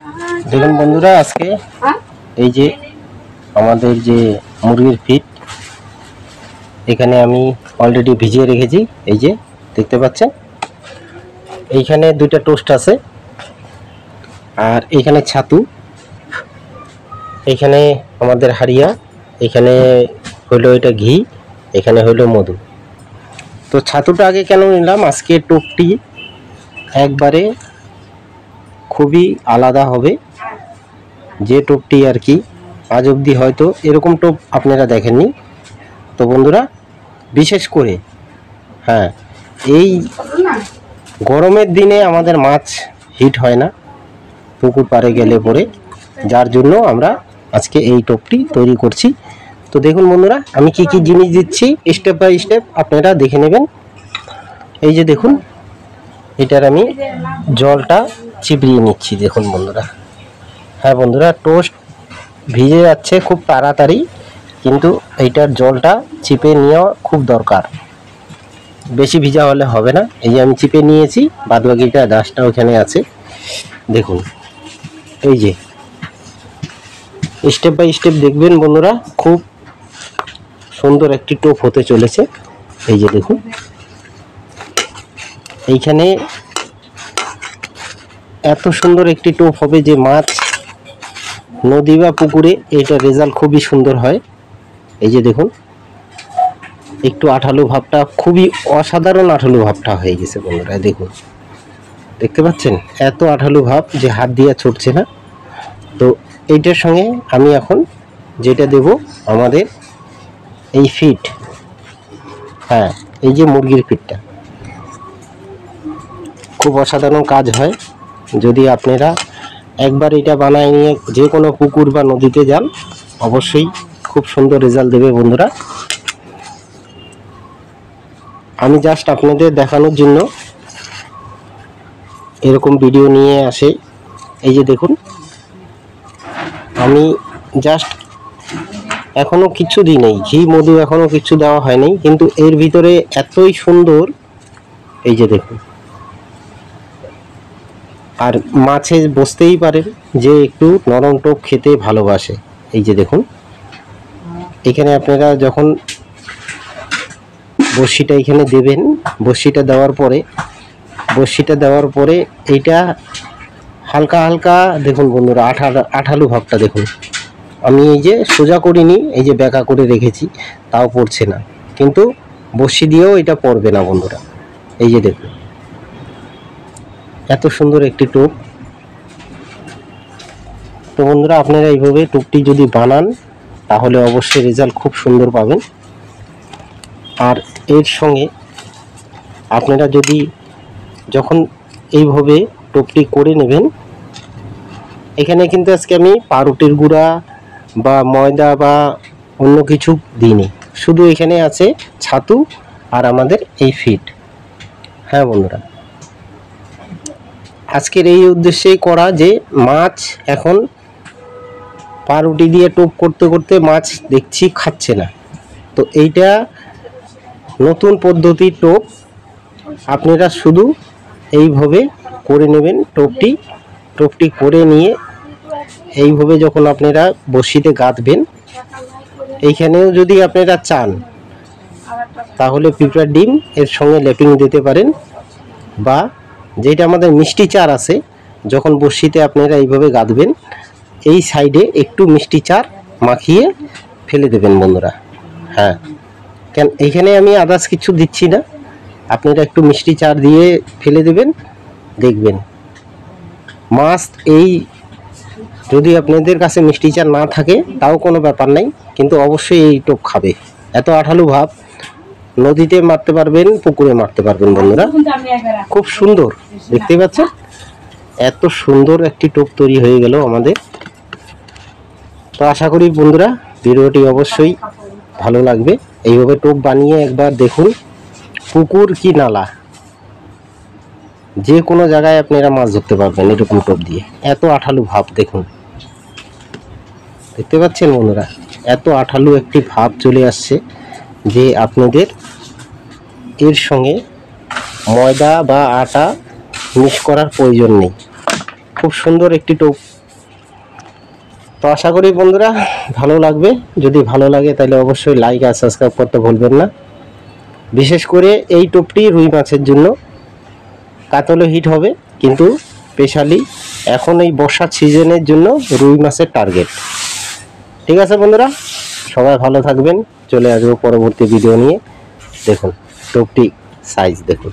দেখুন বন্ধুরা, আজকে এই যে আমাদের যে মুরগির ফিট এখানে আমি অলরেডি ভিজিয়ে রেখেছি। এই যে দেখতে পাচ্ছেন, এইখানে দুইটা টোস্ট আছে, আর এইখানে ছাতু, এইখানে আমাদের হারিয়া, এখানে হলো এটা ঘি, এখানে হলো মধু। তো ছাতুটা আগে কেন নিলাম, আজকে টোপটি একবারে খুবই আলাদা হবে। যে টোপটি আর কি আজ অবধি হয়তো এরকম টোপ আপনারা দেখেননি। তো বন্ধুরা, বিশেষ করে এই গরমের দিনে আমাদের মাছ হিট হয় না পুকুর পাড়ে গেলে পরে, যার জন্য আমরা আজকে এই টোপটি তৈরি করছি। তো দেখুন বন্ধুরা, আমি কি কি জিনিস দিচ্ছি স্টেপ বাই স্টেপ আপনারা দেখে নেবেন। এই যে দেখুন, এটার আমি জলটা চিপড়িয়ে নিচ্ছি। দেখুন বন্ধুরা, হ্যাঁ বন্ধুরা, টোস্ট ভিজে যাচ্ছে খুব তাড়াতাড়ি, কিন্তু এইটার জলটা চিপে নেওয়া খুব দরকার, বেশি ভিজা হলে হবে না। এই যে আমি চিপে নিয়েছি, বাদবাকিটা ডাস্টটা ওখানে আছে। দেখুন, এই যে স্টেপ বাই স্টেপ দেখবেন বন্ধুরা, খুব সুন্দর একটি টোপ হতে চলেছে। এই যে দেখুন, এইখানে এত সুন্দর একটি টোপ হবে যে মাছ নদী বা পুকুরে এটা রেজাল্ট খুবই সুন্দর হয়। এই যে দেখুন, একটু আঠালো ভাবটা, খুবই অসাধারণ আঠালো ভাবটা হয়ে গেছে বন্ধুরা। দেখুন, দেখতে পাচ্ছেন এত আঠালো ভাব যে হাত দিয়ে ছুটছে না। তো এইটার সঙ্গে আমি এখন যেটা দেব, আমাদের এই ফিট, এই যে মুরগির ফিটটা খুব অসাধারণ কাজ হয়। যদি আপনারা একবার এটা বানায় নিয়ে যে কোনো পুকুর বা নদীতে যান, অবশ্যই খুব সুন্দর রেজাল্ট দেবে বন্ধুরা। আমি জাস্ট আপনাদের দেখানোর জন্য এরকম ভিডিও নিয়ে আসে। এই যে দেখুন, আমি জাস্ট এখনো কিছু দিই নেই, ঘি মধু এখনো কিছু দেওয়া হয়নি, কিন্তু এর ভিতরে এতই সুন্দর। এই যে দেখুন, আর মাছে বুঝতেই পারেন যে একটু নরম টোপ খেতে ভালোবাসে। এই যে দেখুন, এখানে আপনারা যখন বড়শিটা এখানে দেবেন, বড়শিটা দেওয়ার পরে এইটা হালকা হালকা দেখুন বন্ধুরা, আঠালো ভাবটা দেখুন। আমি এই যে সোজা করিনি, এই যে বেঁকা করে রেখেছি, তাও পড়ছে না, কিন্তু বড়শি দিয়েও এটা পড়বে না বন্ধুরা। এই যে দেখুন, এত সুন্দর একটি টোপ। তো বন্ধুরা, আপনারা এইভাবে টোপটি যদি বানান তাহলে অবশ্যই রেজাল্ট খুব সুন্দর পাবেন। আর এর সঙ্গে আপনারা যদি যখন এইভাবে টোপটি করে নেবেন, এখানে কিন্তু আজকে আমি পাউরুটির গুঁড়া বা ময়দা বা অন্য কিছু দিইনি, শুধু এখানে আছে ছাতু আর আমাদের এই ফিট। হ্যাঁ বন্ধুরা, আজকের এই উদ্দেশ্যেই করা যে মাছ এখন পাউরুটি দিয়ে টোপ করতে করতে মাছ দেখছি খাচ্ছে না। তো এইটা নতুন পদ্ধতির টোপ, আপনারা শুধু এইভাবে করে নেবেন। টোপটি করে নিয়ে এইভাবে যখন আপনারা বড়শিতে গাঁথবেন, এইখানেও যদি আপনারা চান তাহলে পিঁপড়ার ডিম এর সঙ্গে লেপিং দিতে পারেন, বা যেটা আমাদের মিষ্টি চার আছে, যখন বড়শিতে আপনারা এইভাবে গাঁথবেন, এই সাইডে একটু মিষ্টি চার মাখিয়ে ফেলে দেবেন বন্ধুরা। কেন এইখানে আমি আদার্স কিছু দিচ্ছি না, আপনারা একটু মিষ্টি চার দিয়ে ফেলে দেবেন, দেখবেন মাছ এই, যদি আপনাদের কাছে মিষ্টি চার না থাকে তাও কোনো ব্যাপার নাই, কিন্তু অবশ্যই এই টোপ খাবে। এত আঠালো ভাব, নদীতে মারতে পারবেন, পুকুরে মারতে পারবেন বন্ধুরা, খুব সুন্দর। দেখতে পাচ্ছেন এত সুন্দর একটি টোপ তৈরি হয়ে গেল আমাদের। তো আশা করি বন্ধুরা ভিডিওটি অবশ্যই ভালো লাগবে। এইভাবে টোপ বানিয়ে একবার দেখুন, পুকুর কি নালা যে কোনো জায়গায় আপনারা মাছ ধরতে পারবেন এরকম টোপ দিয়ে। এত আঠালো ভাব দেখুন, দেখতে পাচ্ছেন বন্ধুরা, এত আঠালো একটি ভাব চলে আসছে যে আপনাদের এর সঙ্গে ময়দা বা আটা মিক্স করার প্রয়োজন নেই। খুব সুন্দর একটি টোপ। তো আশা করি বন্ধুরা ভালো লাগবে। যদি ভালো লাগে তাহলে অবশ্যই লাইক আর সাবস্ক্রাইব করতে ভুলবেন না। বিশেষ করে এই টোপটি রুই মাছের জন্য, কাতলে হিট হবে কিন্তু স্পেশালি এখন এই বর্ষার সিজনের জন্য রুই মাছের টার্গেট। ঠিক আছে বন্ধুরা, সবাই ভালো থাকবেন। চলে আসবো পরবর্তী ভিডিও নিয়ে। দেখুন টোপটি সাইজ দেখুন।